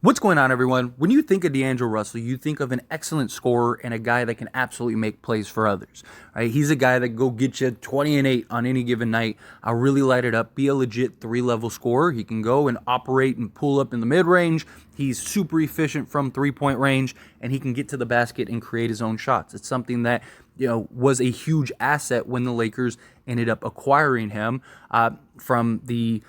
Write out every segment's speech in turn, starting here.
What's going on, everyone? When you think of D'Angelo Russell, you think of an excellent scorer and a guy that can absolutely make plays for others. Right? He's a guy that go get you 20 and 8 on any given night. I'll really light it up. Be a legit three-level scorer. He can go and operate and pull up in the mid-range. He's super efficient from three-point range, and he can get to the basket and create his own shots. It's something that was a huge asset when the Lakers ended up acquiring him from the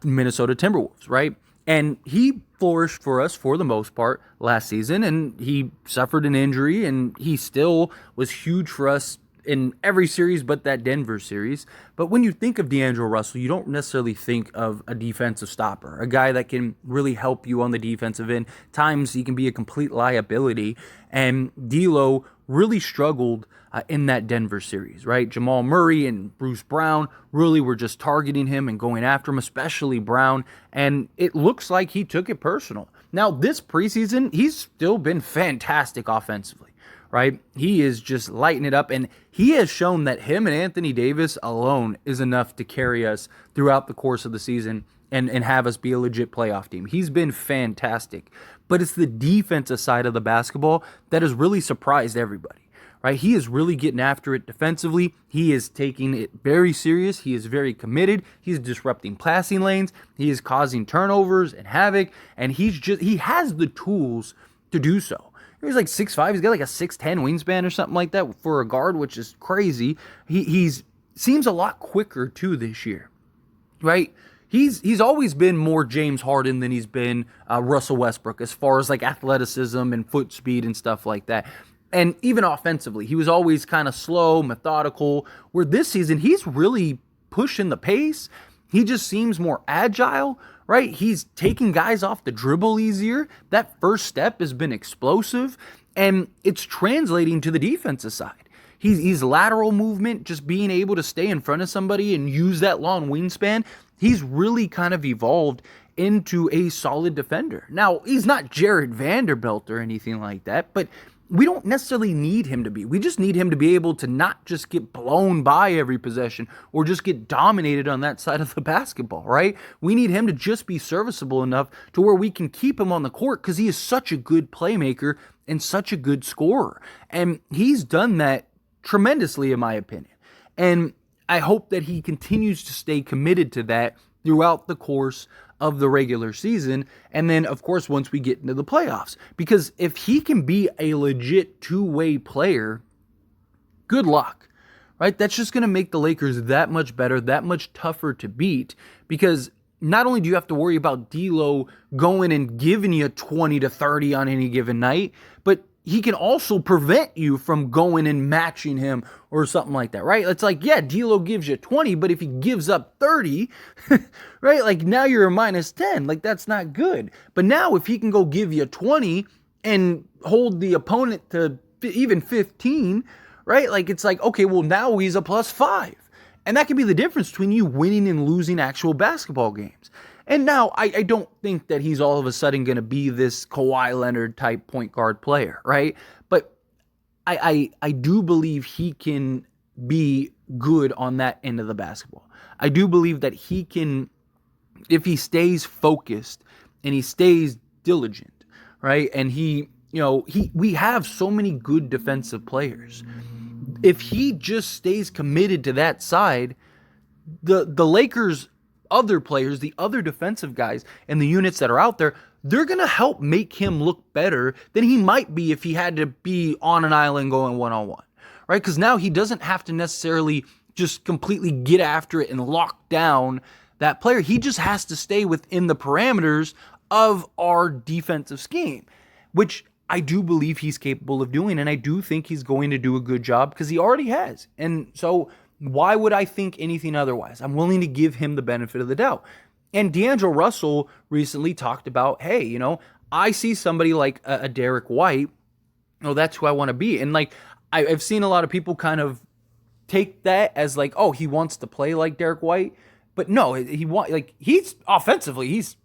Minnesota Timberwolves, right? And he flourished for us for the most part last season, and he suffered an injury, and he still was huge for us in every series but that Denver series. But when you think of D'Angelo Russell, you don't necessarily think of a defensive stopper, a guy that can really help you on the defensive end. Times he can be a complete liability, and D'Lo really struggled in that Denver series, right? Jamal Murray and Bruce Brown really were just targeting him and going after him, especially Brown, and it looks like he took it personal. Now, this preseason, he's still been fantastic offensively, right? He is just lighting it up, and he has shown that him and Anthony Davis alone is enough to carry us throughout the course of the season and have us be a legit playoff team. He's been fantastic, but it's the defensive side of the basketball that has really surprised everybody. Right? He is really getting after it defensively. He is taking it very serious. He is very committed. He's disrupting passing lanes. He is causing turnovers and havoc, and he has the tools to do so. He's like 6'5". He's got like a 6'10" wingspan or something like that for a guard, which is crazy. He's seems a lot quicker too this year, right? He's always been more James Harden than he's been Russell Westbrook as far as like athleticism and foot speed and stuff like that. And even offensively, he was always kind of slow, methodical, where this season, he's really pushing the pace. He just seems more agile, right? He's taking guys off the dribble easier. That first step has been explosive, and it's translating to the defensive side. He's lateral movement, just being able to stay in front of somebody and use that long wingspan. He's really kind of evolved into a solid defender. Now, he's not Jared Vanderbilt or anything like that, but we don't necessarily need him to be. We just need him to be able to not just get blown by every possession or just get dominated on that side of the basketball, right? We need him to just be serviceable enough to where we can keep him on the court because he is such a good playmaker and such a good scorer. And he's done that tremendously, in my opinion. And I hope that he continues to stay committed to that throughout the course of the regular season, and then of course once we get into the playoffs, because if he can be a legit two-way player, good luck, right? That's just going to make the Lakers that much better, that much tougher to beat, because not only do you have to worry about D'Lo going and giving you 20 to 30 on any given night, but he can also prevent you from going and matching him or something like that, right? It's like, yeah, D'Lo gives you 20, but if he gives up 30, right, like now you're a minus 10. Like, that's not good. But now if he can go give you 20 and hold the opponent to even 15, right, like it's like, okay, well, now he's a plus 5. And that could be the difference between you winning and losing actual basketball games. And now I don't think that he's all of a sudden going to be this Kawhi Leonard type point guard player, right? But I do believe he can be good on that end of the basketball. I do believe that he can, if he stays focused and he stays diligent, right? And we have so many good defensive players. If he just stays committed to that side, the Lakers' other players, the other defensive guys and the units that are out there, they're going to help make him look better than he might be if he had to be on an island going one-on-one, right? Because now he doesn't have to necessarily just completely get after it and lock down that player. He just has to stay within the parameters of our defensive scheme, which I do believe he's capable of doing, and I do think he's going to do a good job because he already has. And so why would I think anything otherwise? I'm willing to give him the benefit of the doubt. And D'Angelo Russell recently talked about, hey, I see somebody like a Derrick White. That's who I want to be. And like, I've seen a lot of people kind of take that as like, oh, he wants to play like Derrick White. But no, he's offensively, he's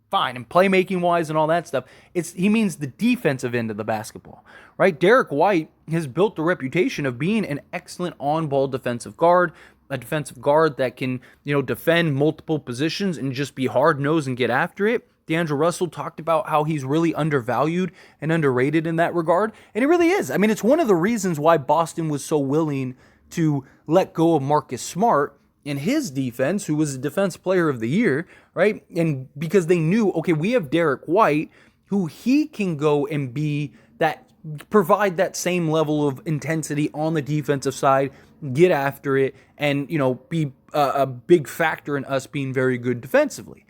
fine, and playmaking wise and all that stuff. He means the defensive end of the basketball, right? Derrick White has built the reputation of being an excellent on-ball defensive guard, a defensive guard that can, defend multiple positions and just be hard-nosed and get after it. D'Angelo Russell talked about how he's really undervalued and underrated in that regard. And he really is. I mean, it's one of the reasons why Boston was so willing to let go of Marcus Smart in his defense, who was a defense player of the year, right? And because they knew, okay, we have Derrick White, who he can go and be that, provide that same level of intensity on the defensive side, get after it, and, be a big factor in us being very good defensively.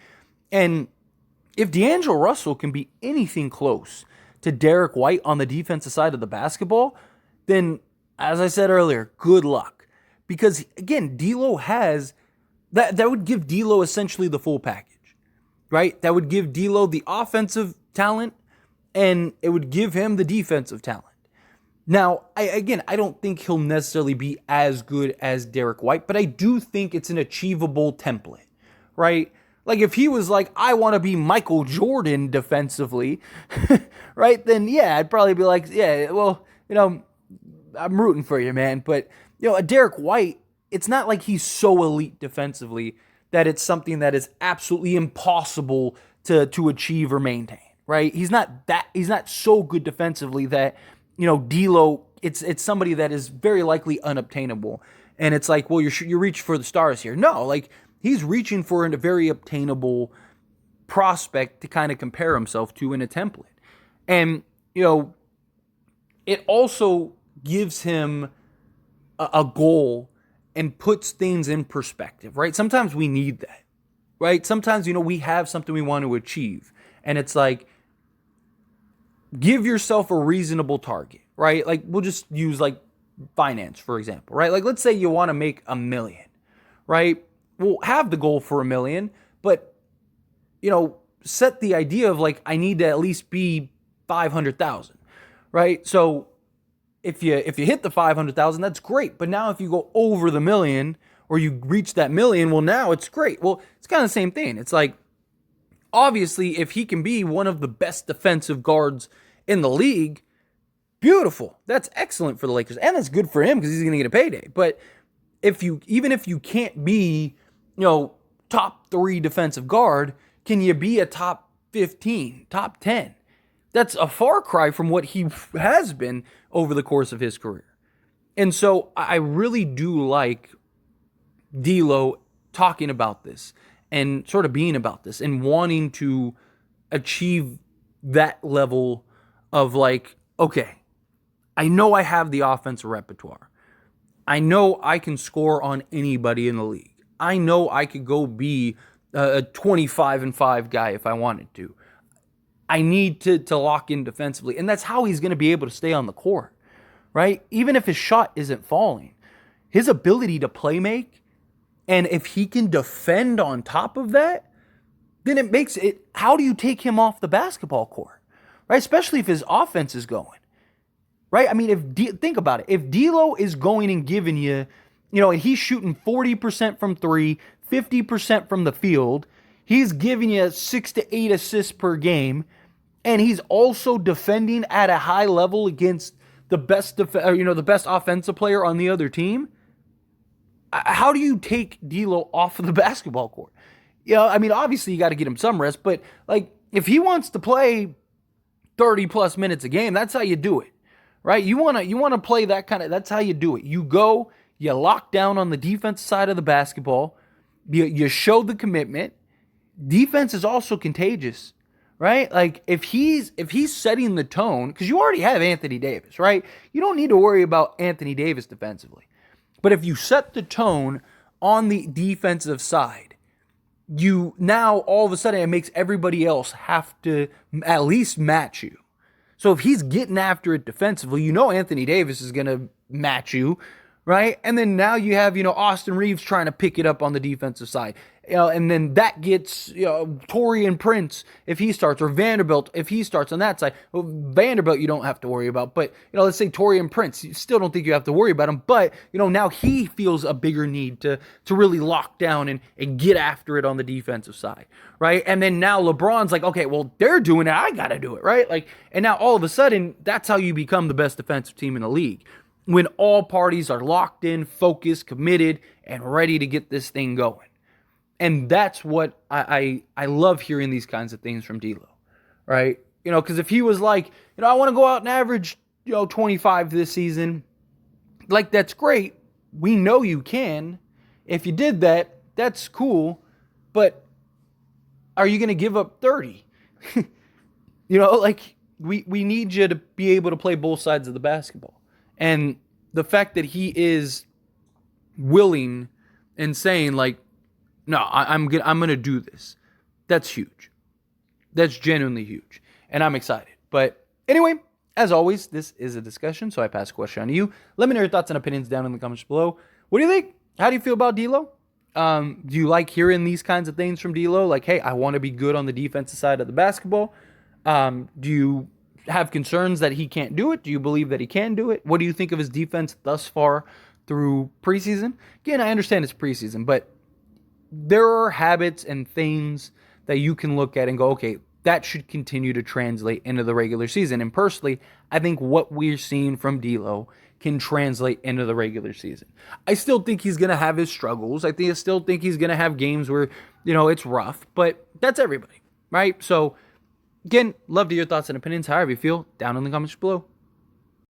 And if D'Angelo Russell can be anything close to Derrick White on the defensive side of the basketball, then, as I said earlier, good luck. Because, again, D'Lo has, that would give D'Lo essentially the full package, right? That would give D'Lo the offensive talent, and it would give him the defensive talent. Now, I don't think he'll necessarily be as good as Derrick White, but I do think it's an achievable template, right? Like, if he was like, I want to be Michael Jordan defensively, right, then, yeah, I'd probably be like, yeah, well, I'm rooting for you, man. But, a Derrick White, it's not like he's so elite defensively that it's something that is absolutely impossible to achieve or maintain, right? He's not so good defensively that, D'Lo, it's somebody that is very likely unobtainable. And it's like, well, you're reaching for the stars here. No, like, he's reaching for a very obtainable prospect to kind of compare himself to in a template. And, it also gives him a goal and puts things in perspective, right? Sometimes we need that, right? Sometimes, we have something we want to achieve. And it's like, give yourself a reasonable target, right? Like, we'll just use like finance, for example, right? Like, let's say you want to make $1 million, right? Well, have the goal for $1 million, but, set the idea of like, I need to at least be 500,000, right? So if you hit the 500,000, that's great. But now if you go over the $1 million or you reach that $1 million, well, now it's great. Well, it's kind of the same thing. It's like, obviously, if he can be one of the best defensive guards in the league, beautiful. That's excellent for the Lakers. And that's good for him because he's going to get a payday. But even if you can't be, top 3 defensive guard, can you be a top 15, top 10? That's a far cry from what he has been over the course of his career. And so I really do like D'Lo talking about this and sort of being about this and wanting to achieve that level of like, okay, I know I have the offensive repertoire. I know I can score on anybody in the league. I know I could go be a 25-5 guy if I wanted to. I need to lock in defensively. And that's how he's going to be able to stay on the court, right? Even if his shot isn't falling, his ability to play make, and if he can defend on top of that, then it makes it, how do you take him off the basketball court, right? Especially if his offense is going, right? I mean, think about it. If D'Lo is going and giving you, and he's shooting 40% from 3, 50% from the field, he's giving you 6 to 8 assists per game, and he's also defending at a high level against the best, the best offensive player on the other team. How do you take D'Lo off of the basketball court? I mean, obviously you got to get him some rest, but like, if he wants to play 30 plus minutes a game, that's how you do it, right? You want to play that that's how you do it. You go, you lock down on the defensive side of the basketball, you show the commitment. Defense is also contagious, right? Like, if he's setting the tone, because you already have Anthony Davis, right? You don't need to worry about Anthony Davis defensively. But if you set the tone on the defensive side, you now all of a sudden it makes everybody else have to at least match you. So if he's getting after it defensively, Anthony Davis is going to match you, right? And then now you have, Austin Reeves trying to pick it up on the defensive side. And then that gets, Taurean Prince if he starts, or Vanderbilt if he starts on that side. Well, Vanderbilt you don't have to worry about, but, let's say Taurean Prince, you still don't think you have to worry about him, but, now he feels a bigger need to really lock down and get after it on the defensive side, right? And then now LeBron's like, okay, well, they're doing it, I got to do it, right? Like, and now all of a sudden, that's how you become the best defensive team in the league. When all parties are locked in, focused, committed, and ready to get this thing going. And that's what I love hearing these kinds of things from D'Lo, right? Because if he was like, I want to go out and average, 25 this season, like, that's great. We know you can. If you did that, that's cool. But are you going to give up 30? Like, we need you to be able to play both sides of the basketball. And the fact that he is willing and saying, like, no, I'm gonna do this. That's huge. That's genuinely huge. And I'm excited. But anyway, as always, this is a discussion, so I pass the question on to you. Let me know your thoughts and opinions down in the comments below. What do you think? How do you feel about D'Lo? Do you like hearing these kinds of things from D'Lo? Like, hey, I want to be good on the defensive side of the basketball. Do you have concerns that he can't do it? Do you believe that he can do it? What do you think of his defense thus far through preseason? Again, I understand it's preseason, but there are habits and things that you can look at and go, okay, that should continue to translate into the regular season. And personally, I think what we're seeing from D'Lo can translate into the regular season. I still think he's going to have his struggles. I still think he's going to have games where, it's rough, but that's everybody, right? So, again, love to hear your thoughts and opinions, however you feel, down in the comments below.